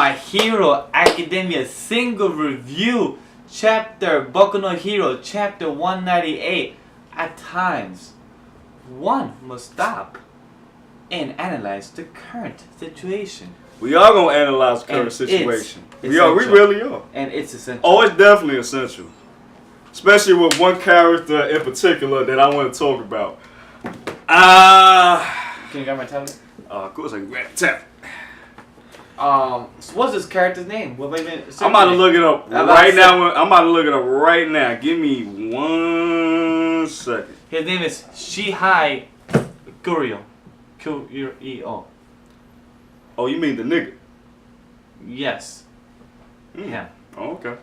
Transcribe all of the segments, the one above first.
My Hero Academia single review, chapter Boku no Hero, chapter 198. At times, one must stop and analyze the current situation. We are gonna analyze the current situation. We really are. And it's essential. Oh, it's definitely essential. Especially with one character in particular that I want to talk about. Can you grab my tablet? Of course I can grab the tablet. So what's this character's name? I'm about to look it up right now. I'm about to look it up right now. Give me 1 second. His name is Shihai Kurorio. Kurorio. Oh, you mean the nigga? Yes. Yeah. Oh, okay.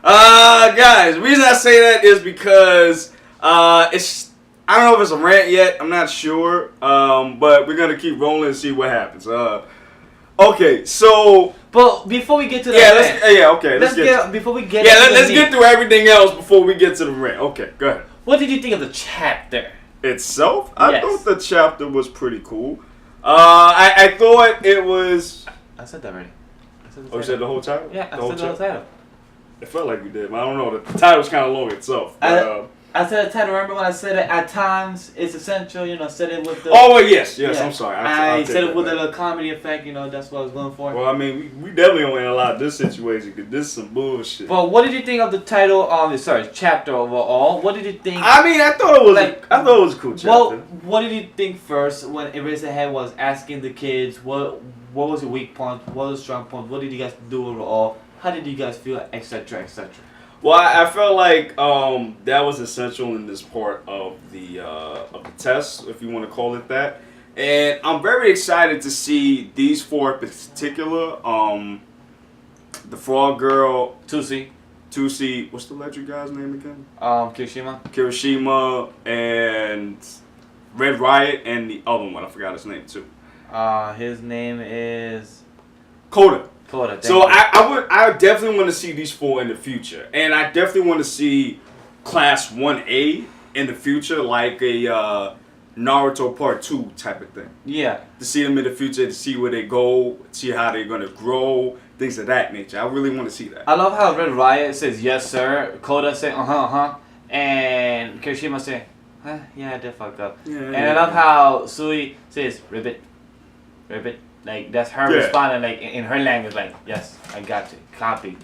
Guys, the reason I say that is because it's, I don't know if it's a rant yet. I'm not sure. But we're gonna keep rolling and see what happens. Okay, so. But before we get to that, let's get before we get. Yeah, let's get through everything else before we get to the rant. Okay, go ahead. What did you think of the chapter itself? I thought the chapter was pretty cool. I thought it was. I said that already. You said the whole title? Yeah, I said the whole title. It felt like you did, but I don't know. The title's kind of long itself. But, I said the title. Remember when I said it? At times, it's essential. You know, said it with the. Oh, well, yes. I'm sorry. I said it with a little comedy effect. You know, that's what I was going for. Well, I mean, we definitely don't analyze this situation because this is some bullshit. But what did you think of the title? Chapter overall. What did you think? I mean, I thought it was I thought it was a cool chapter. Well, what did you think first when Eraserhead was asking the kids what was your weak point, what was the strong point, what did you guys do overall, how did you guys feel, etc., etc. Well, I felt like that was essential in this part of the test, if you want to call it that. And I'm very excited to see these four in particular. The Frog Girl, Tusi, what's the electric guy's name again? Kirishima, and Red Riot, and the other one, I forgot his name too. His name is Koda. So I definitely want to see these four in the future, and I definitely want to see Class 1A in the future, like a Naruto Part 2 type of thing. Yeah. To see them in the future, to see where they go, see how they're gonna grow, things of that nature. I really want to see that. I love how Red Riot says yes sir, Koda say and Kirishima say, yeah, I did fuck up. Yeah, and I love how Sui says ribbit. Like, that's her responding, like, in her language, like, yes, I got you. Copy.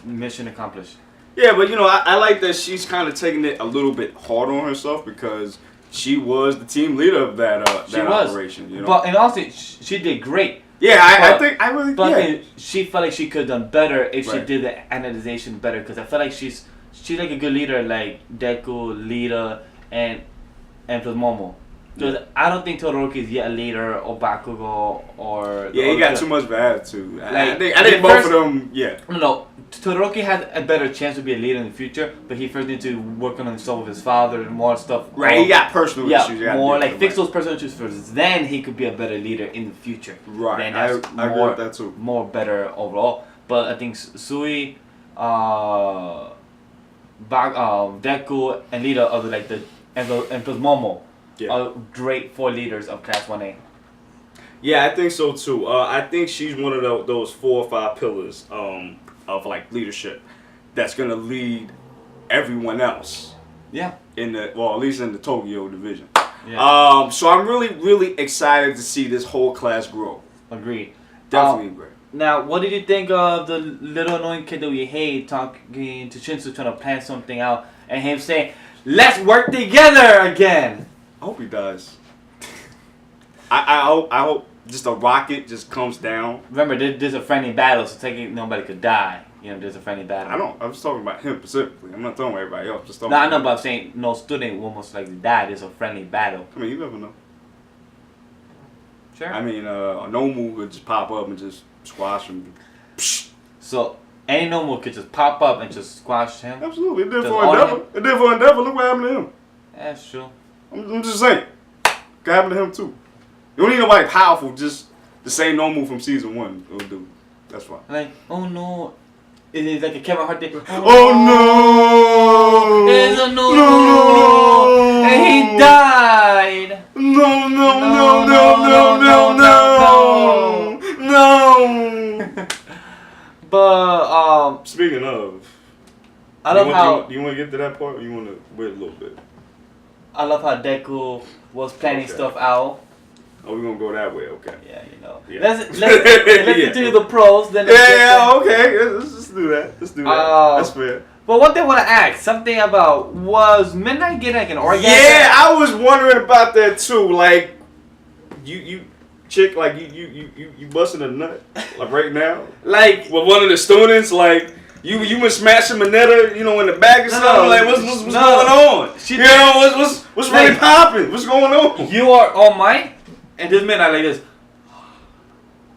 Mission accomplished. Yeah, but, you know, I like that she's kind of taking it a little bit hard on herself because she was the team leader of that operation, you know. But, and also, she did great. Yeah, But she felt like she could have done better if she did the analyzation better, because I feel like she's like a good leader, like Deku, Lita, and plus Momo. Because I don't think Todoroki is yet a leader, or Bakugo, or... Yeah, he got too much of an attitude. I think both of them, No, Todoroki has a better chance to be a leader in the future, but he first needs to work on himself with his father and more stuff. Right, he got personal issues. More like fix those personal issues first. Then he could be a better leader in the future. Right, I agree with that too. More better overall. But I think Sui, Deku, and Lita are like and plus Momo. Are great four leaders of Class 1A. Yeah, I think so too. I think she's one of those 4 or 5 pillars of like leadership that's gonna lead everyone else. Yeah. At least in the Tokyo division. Yeah. So I'm really excited to see this whole class grow. Agreed. Definitely great. Now, what did you think of the little annoying kid that we hate talking to Shinsu, trying to plan something out, and him saying, "Let's work together again"? I hope he dies. I hope just a rocket just comes down. Remember, there's a friendly battle, so technically nobody could die. You know, there's a friendly battle. I was talking about him specifically. I'm not talking about everybody else. Just talking I know, but I'm saying no student will most likely die. There's a friendly battle. I mean, you never know. Sure. I mean, a Nomu would just pop up and just squash him. So any Nomu could just pop up and just squash him? Absolutely. It did for Endeavor. Look what happened to him. That's true. I'm just saying. Could happen to him too. You don't need nobody powerful, just the same Nomu from season 1 will do. That's fine. Like, oh no. It's like a Kevin Hart thing. Oh no! It's a no! And he died! No! I love how. Do you want to get to that part, or you want to wait a little bit? I love how Deku was planning stuff out. Oh, we're gonna go that way, okay? Yeah, you know. Yeah. Let's get to the pros. Then okay. Let's do that. Let's do that. That's fair. But one thing I want to ask, something about, was Midnight getting like an orgasm? Yeah, I was wondering about that too. Like, you chick, like you busting a nut like right now, like with one of the students, like. You been smashing Minetta, you know, in the back or something? Like, what's going on? What's really popping? What's going on? You are All Might, and this Midnight like this.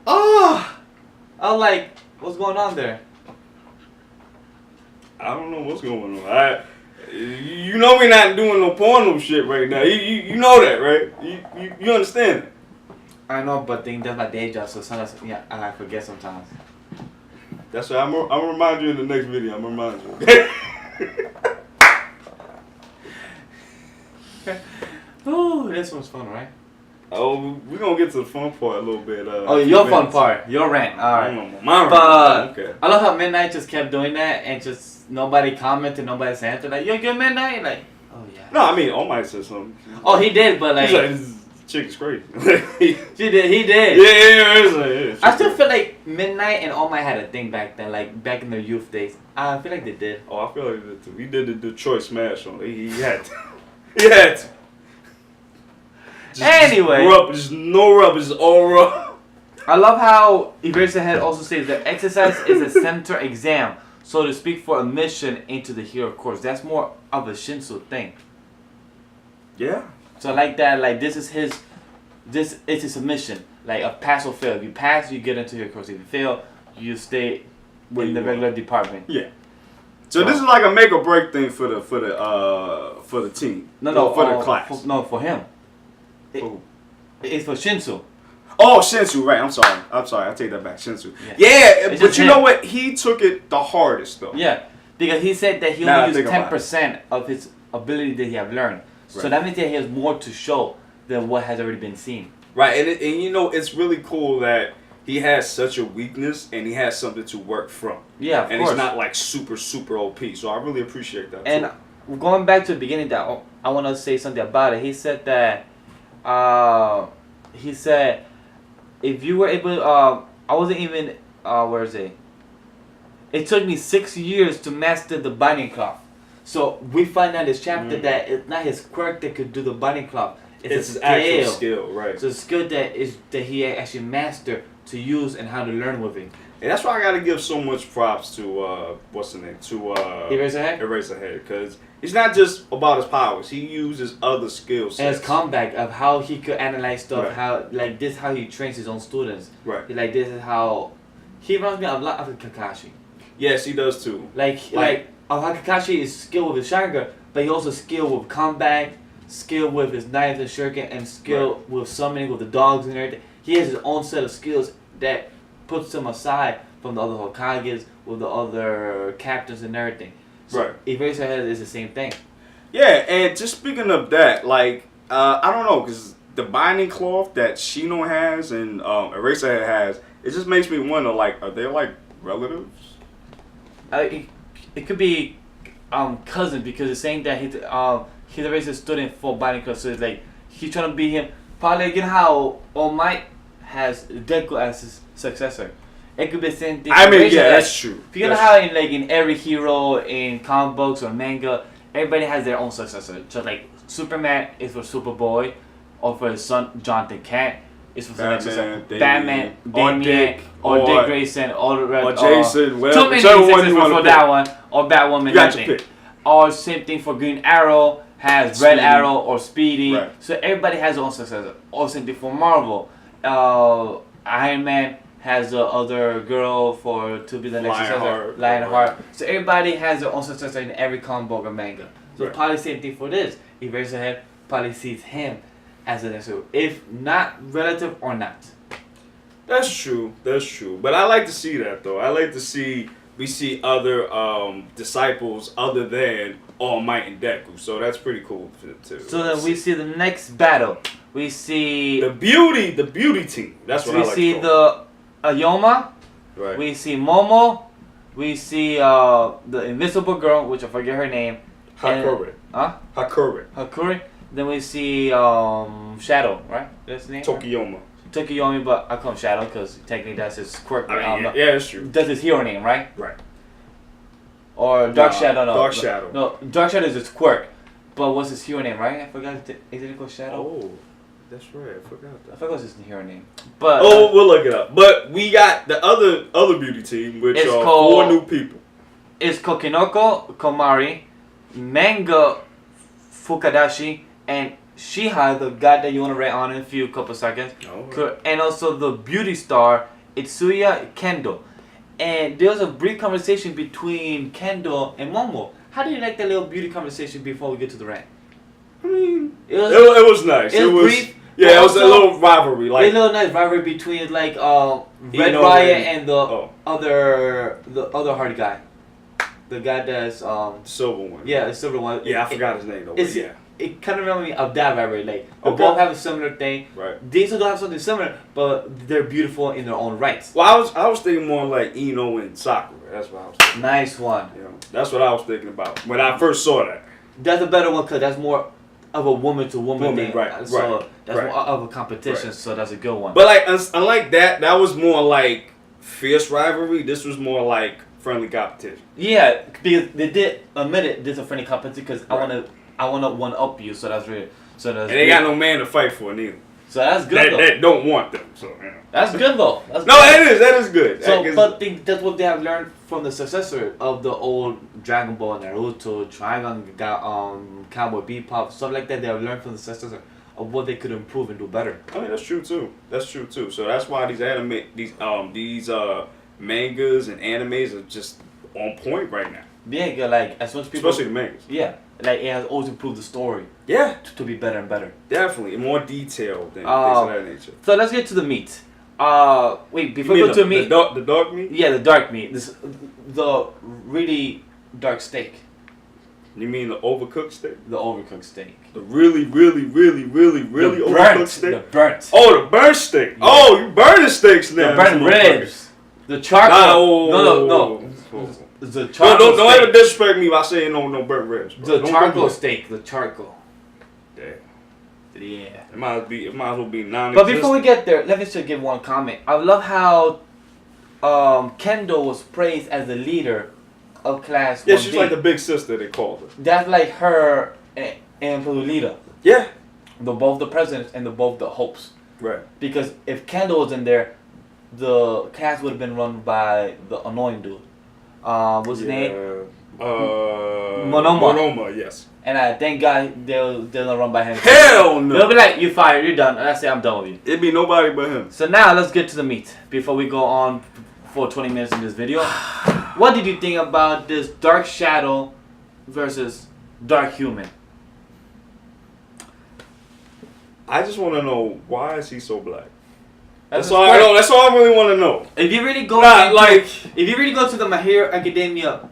Oh, I'm like, what's going on there? I don't know what's going on. You know we're not doing no porno shit right now. You know that, right? You understand it? I know, but that's my day job, so sometimes I forget sometimes. That's why I'm gonna remind you in the next video. I'm gonna remind you. Oh, this one's fun, right? Oh, we're gonna get to the fun part a little bit. Your fun part, your rant. All right. My rant. Okay. I love how Midnight just kept doing that and just nobody commented, nobody said anything. Like, you're good, Midnight? Like, oh yeah. No, I mean, All Might said something. Oh, he did, but like. This chick is crazy. He did. Yeah. I still feel like Midnight and All Might had a thing back then, like back in their youth days. I feel like they did. Oh, I feel like they did too. He did the Detroit Smash on it. He had to. He had to. Anyway. Just no rub, just all rub. I love how Eraserhead also says that exercise is a center exam, so to speak, for admission into the hero course. That's more of a Shinsu thing. Yeah. So I like that, like this is his submission, like a pass or fail. If you pass, you get into your course. If you fail, you stay in the regular department. Yeah. So this is like a make or break thing for the team. No, for the class. For him. It's for Shinsu. Oh, Shinsu, right? I'm sorry. I take that back. Shinsu. Yeah, but you know what? He took it the hardest though. Yeah, because he said that he only used 10% of his ability that he have learned. So that means that he has more to show than what has already been seen. Right, and you know, it's really cool that he has such a weakness and he has something to work from. Yeah, of course. And it's not like super OP. So I really appreciate that. And going back to the beginning, that I want to say something about it. He said that, if you were able, I wasn't even, where is it? It took me 6 years to master the binding cloth. So we find out in this chapter that it's not his quirk that could do the binding cloth. It's his actual skill, right? So it's a skill that he actually mastered to use and how to learn with it. And that's why I gotta give so much props to what's the name? To Eraserhead, because it's not just about his powers. He uses other skill sets. And his comeback of how he could analyze stuff, how like this how he trains his own students. Right. Like this is how he reminds me a lot of Kakashi. Yes, he does too. Like how Kakashi is skilled with his Sharingan, but he also skilled with combat, skilled with his knives and shuriken, and skilled with summoning with the dogs and everything. He has his own set of skills that puts him aside from the other Hokages, with the other captains and everything. So Eraserhead is the same thing. Yeah, and just speaking of that, like, I don't know, because the binding cloth that Shino has and Eraserhead has, it just makes me wonder, like, are they, like, relatives? It could be cousin, because it's saying that he's Eraserhead student for binding cloth, so it's like, he's trying to beat him. Probably again how All Might has Deku as his successor. It could be the same thing. I mean, yeah, that's true. You know how in every hero in comic books or manga, everybody has their own successor. So like Superman is for Superboy, or for his son Jonathan Cat is for Batman, Damian, or Dick Grayson, or Jason. Too many successors for that one, or Batwoman. Got your pick. Or same thing for Green Arrow has Red Arrow or Speedy. Right. So everybody has their own successor. Or same thing for Marvel. Iron Man has the other girl to be the next successor, Lionheart. So everybody has their own successor in every comic book or manga. So probably same thing for this. Eraserhead probably sees him as a next, if not relative or not. That's true. But I like to see that though. I like to see we see other disciples other than All Might and Deku. So that's pretty cool too. So then we see the next battle. We see the beauty team. That's what I like. We see the Ayoma. Right. We see Momo. We see the Invisible Girl, which I forget her name. Hakure. Hakure. Hakure. Then we see Shadow, right? That's the name. Tokoyami, but I call him Shadow because technically that's his quirk. Yeah, that's true. That's his hero name, right? Right. Or Dark Shadow, no. Dark Shadow. No, Dark Shadow is his quirk. But what's his hero name, right? I forgot. Is it called Shadow? Oh, that's right. I forgot that. I forgot his hero name. But we'll look it up. But we got the other beauty team, which are called, 4 new people. It's Kokinoko Komari, Manga Fukadashi, and Shiha, the guy that you want to write on in a couple seconds. Right. And also the beauty star, Itsuya Kendo. And there was a brief conversation between Kendo and Momo. How do you like that little beauty conversation before we get to the rant? I mean, it was nice. It was brief. Yeah, it was a little rivalry. A little nice rivalry between Red Riot and the other hard guy. The guy that's silver one. Yeah, the silver one. Yeah, I forgot his name though. It kind of reminded me of that rivalry. Like they Okay. both have a similar thing. Right. They still don't have something similar, but they're beautiful in their own rights. Well, I was thinking more like Ino and Sakura. That's what I was thinking. Nice one. You know, that's what I was thinking about when I first saw that. That's a better one because that's more of a woman to woman thing. Right. So that's more of a competition. Right. So that's a good one. But like unlike that was more like fierce rivalry. This was more like friendly competition. Yeah, because they did admit it. This is a friendly competition because I wanna one up you. So that's really and they got no man to fight for neither. So that's good. That don't want them. So you know. That's good though. That's no, good. that is good. So, but that's what they have learned from the successor of the old Dragon Ball, Naruto, Trigon, Cowboy Bebop, stuff like that. They have learned from the successor of what they could improve and do better. I mean, that's true too. So that's why these mangas and animes are just on point right now. Yeah, like as much people, especially the mangas. Yeah, like it has always improved the story. Yeah, to be better and better. Definitely, more detailed than things of that nature. So let's get to the meat. Wait, before we go to the meat, the dark meat. Yeah, the dark meat. The really dark steak. You mean the overcooked steak? The overcooked steak. The really overcooked steak? The burnt. Oh, the burnt steak. Yeah. Oh, you burning steaks now. The burnt ribs. The charcoal. No. The charcoal don't ever disrespect me by saying no burnt ribs. Bro. The charcoal steak. The charcoal. Damn. Yeah. It might as well be non-existent. But before we get there, let me just give one comment. I love how Kendo was praised as the leader of class 1B. Yeah, she's like the big sister, they called her. That's like her and Lolita. Yeah. Both the presidents and both the hopes. Right. Because if Kendo was in there, the class would have been run by the annoying dude. What's his name? Monoma, yes. And thank God they'll not run by him. Hell no. They'll be like, you fired, you're done. And I say, I'm done with you. It'd be nobody but him. So now let's get to the meat before we go on for 20 minutes in this video. What did you think about this Dark Shadow versus Dark Human? I just want to know, why is he so black? That's all I know. That's all I really want to know. If you really go to the My Hero Academia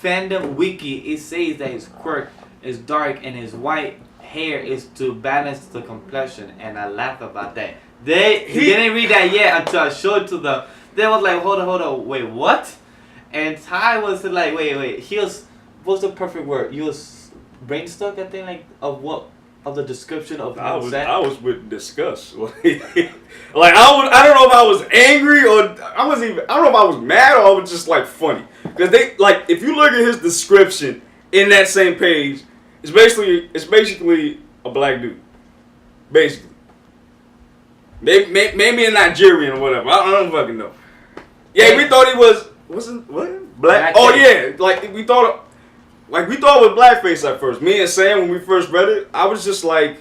fandom wiki, it says that his quirk is dark and his white hair is to balance the complexion, and I laugh about that. He didn't read that yet until I showed it to them. They was like, hold on, wait, what? And Ty was like, wait, what's the perfect word? He was brain stuck, I think, like, of the description of I was with disgust. Like I don't know if I was angry or I don't know if I was mad or I was just like funny. Because if you look at his description in that same page, it's basically a black dude. Basically. Maybe a Nigerian or whatever. I don't fucking know. Yeah, we thought he wasn't black. Oh yeah, we thought it was blackface at first. Me and Sam, when we first read it, I was just like,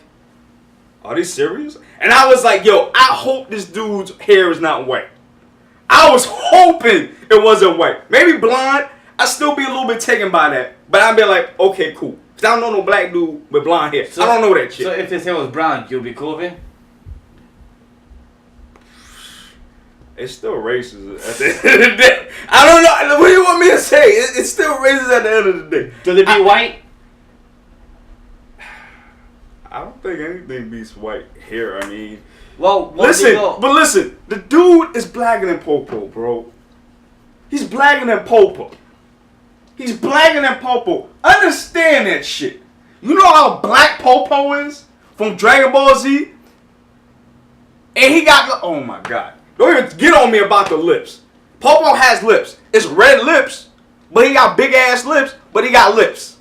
are they serious? And I was like, yo, I hope this dude's hair is not white. I was hoping it wasn't white. Maybe blonde. I'd still be a little bit taken by that. But I'd be like, okay, cool. Because I don't know no black dude with blonde hair. So, I don't know that shit. So if his hair was brown, you'll be cool with it? It's still racist at the end of the day. I don't know. What do you want me to say? It's still racist at the end of the day. Does it be white? I don't think anything beats white hair. I mean, well, listen, the dude is blacker than Popo, bro. He's blacker than Popo. He's blacker than Popo. Understand that shit. You know how black Popo is from Dragon Ball Z? And he got, oh my god. Don't even get on me about the lips. Popo has lips. It's red lips, but he got big ass lips, but he got lips.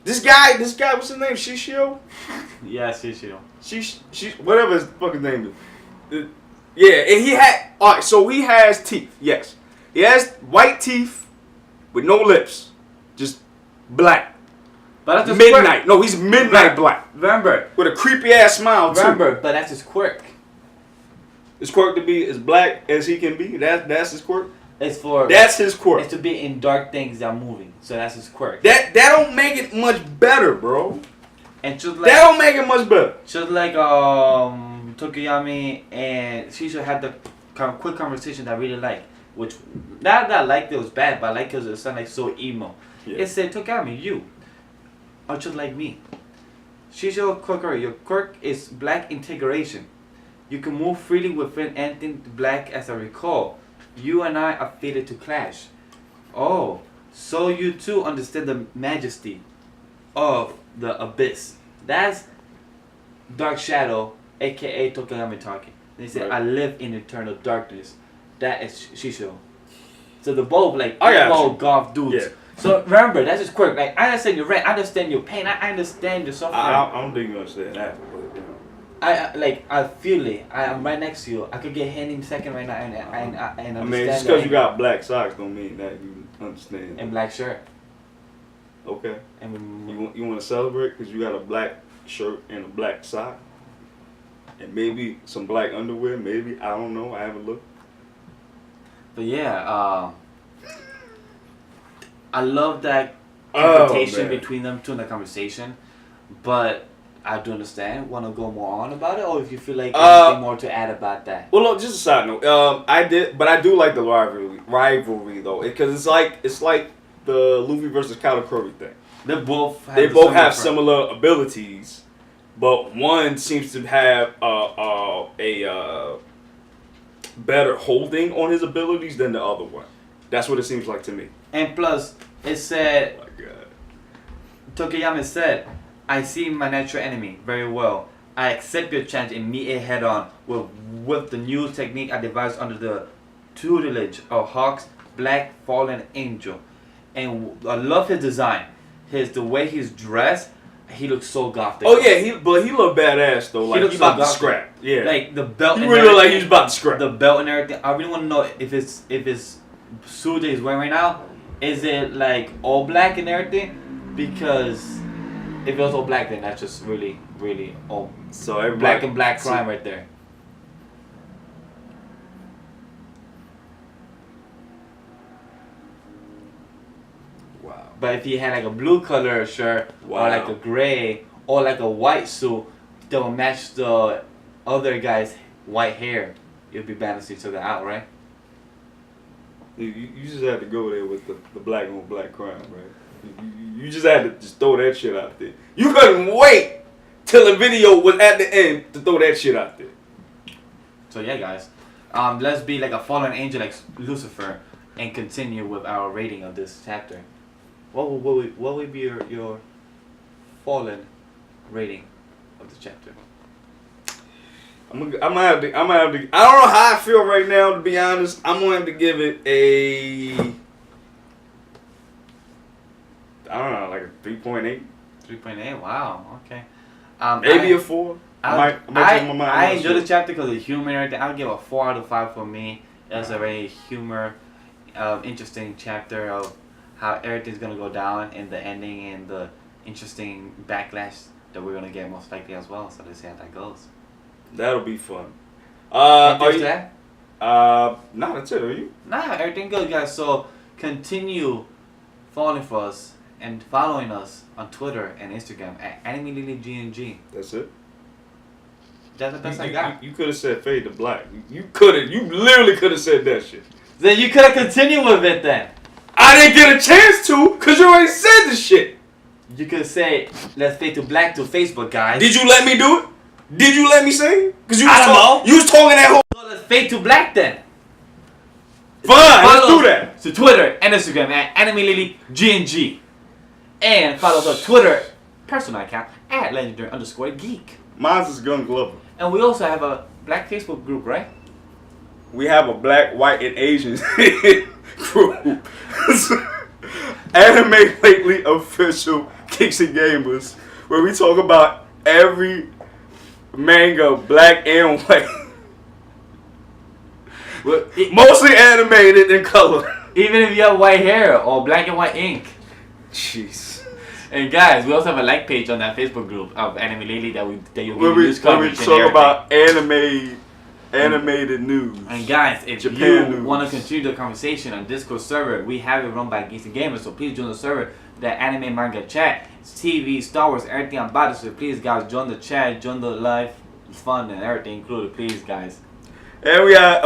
This guy, what's his name? Shishio? Yeah, Shishio. Whatever his fucking name is. Yeah, and he had, alright, so he has teeth, yes. He has white teeth with no lips. Just black. But that's midnight. Quirk. No, he's midnight black. Remember. With a creepy ass smile, too. Remember, but that's his quirk. His quirk to be as black as he can be? That's his quirk? That's his quirk. It's to be in dark things that are moving. So that's his quirk. That don't make it much better, bro. And just like, that don't make it much better. Just like Tokoyami and Shisho had the quick conversation that I really like. Which, not that I liked it was bad, but I liked it because it sounded like so emo. Yeah. It said, Tokoyami, you are just like me. Shisho Kokoro, your quirk is black integration. You can move freely within anything black as I recall. You and I are fated to clash. Oh, so you too understand the majesty of the abyss. That's Dark Shadow, aka Tokoyami talking. They said, right. I live in eternal darkness. That is Shisho. So the both like emo golf dudes. Yeah. So remember, that's his quirk. Like, I understand your rant, I understand your pain, I understand your suffering. I don't think you understand that. I feel it. I'm right next to you. I could get hit in second right now and understand. I mean, just because you got black socks don't mean that you understand. And black shirt. Okay. And you want to celebrate because you got a black shirt and a black sock, and maybe some black underwear. Maybe, I don't know. I haven't looked. But yeah, I love that confrontation between them two in the conversation, but. I do understand. Want to go more on about it, or if you feel like anything more to add about that? Well, look, just a side note. I do like the rivalry though, because it's like the Luffy versus Katakuri thing. They both have similar abilities, but one seems to have a better holding on his abilities than the other one. That's what it seems like to me. And plus, it said, oh my God. Tokoyami said, I see my natural enemy very well. I accept your challenge and meet it head on with the new technique I devised under the tutelage of Hawk's Black Fallen Angel. And I love his design. The way he's dressed, he looks so gothic. Oh yeah, he looked badass though. Like, he about to scrap. Yeah. Like the belt. He really looked like he was about to scrap. The belt and everything. I really want to know if it's suit that he's wearing right now, is it like all black and everything? Because if it was all black, then that's just really, really all black and black crime right there. Wow. But if he had like a blue color shirt, or like a gray, or like a white suit that would match the other guy's white hair, it'd be bad to see each other out, right? You just had to go there with the black on black crime, right? You just had to just throw that shit out there. You couldn't wait till the video was at the end to throw that shit out there. So yeah, guys, let's be like a fallen angel like Lucifer and continue with our rating of this chapter. What would be your fallen rating of the chapter? I'm gonna have to. I don't know how I feel right now, to be honest. I'm gonna have to give it a. I don't know, like a 3.8. 3.8. Wow. Okay. Maybe a 4. I enjoyed the chapter because of the humor and everything. I'll give a 4 out of 5 for me. It's a very humor, interesting chapter of how everything's gonna go down in the ending and the interesting backlash that we're gonna get most likely as well. So let's see how that goes. That'll be fun. Are you that? No, that's it. Are you? Nah, everything good, guys. So continue following for us and following us on Twitter and Instagram at AnimeLilyGNG. That's it. That's the best I got. You could have said fade to black. You literally could have said that shit. Then you could have continued with it then. I didn't get a chance to because you already said the shit. You could say, let's fade to black to Facebook, guys. Did you let me do it? Did you let me say it? Because I don't know. You was talking that whole... So let's fade to black then. Fine, let's Follow do that. us to Twitter and Instagram at AnimeLilyGNG. And follow us on Twitter personal account at legendary_geek. Mine's is Gun Glover. And we also have a black Facebook group, right? We have a black, white, and Asian group. Anime Lately Official Geeks and Gamers, where we talk about every manga, black and white. Well, Mostly animated in color. even if you have white hair or black and white ink. Jeez. And guys, we also have a like page on that Facebook group of Anime Lately that you Where can we use coverage and talk everything. about animated news. And guys, if Japan you news. want to continue the conversation on Discord server, we have it run by Geeks and Gamers, so please join the server. The anime manga chat, TV, Star Wars, everything about it. So please, guys, join the chat, join the live. It's fun and everything included. Please, guys. And we have,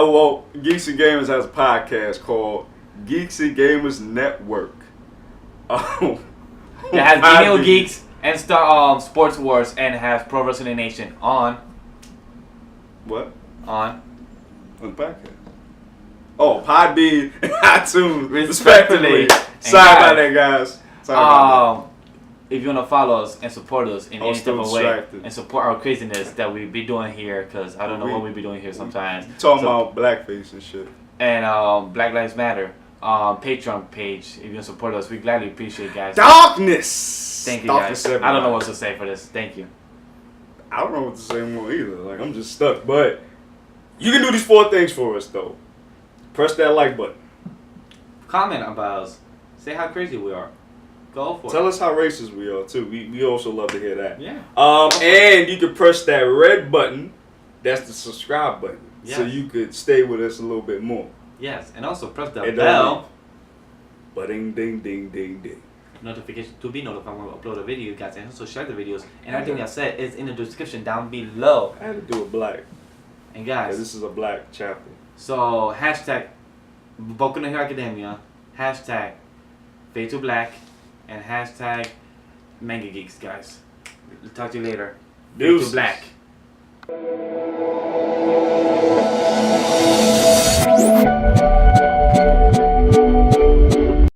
Geeks and Gamers has a podcast called Geeks and Gamers Network. It has Video Geeks and Sports Wars and has Pro Wrestling Nation on. What? On the podcast. Oh, Podbean and iTunes, respectively. respectively. Sorry about that, guys. Sorry about if you want to follow us and support us in any type still of way distracted. and support our craziness that we be doing here, because I don't know what we be doing here sometimes. that. Talking about blackface and shit. And Black Lives Matter Patreon page. If you want to support us, we gladly appreciate it, guys. Darkness! Thank you, Darkness guys. I don't know everybody. what to say for this. Thank you. I don't know what to say more either. Like, I'm just stuck. But you can do these 4 things for us, though. Press that like button. Comment about us. Say how crazy we are. Go for Tell it. us how racist we are, too. We also love to hear that. Yeah. And you can press that red button. That's the subscribe button. Yes. So you could stay with us a little bit more. Yes, and also press the And bell But ding, ding, ding, ding, ding. notification to be notified when we upload a video, guys, and also share the videos. And everything I said is in the description down below. I had to do it black. And Because guys, this is a black chapter. so hashtag Boku no Hero Academia, hashtag Fade to Black, and hashtag Manga Geeks, guys. Talk to you later. Fade to Deuces. Black.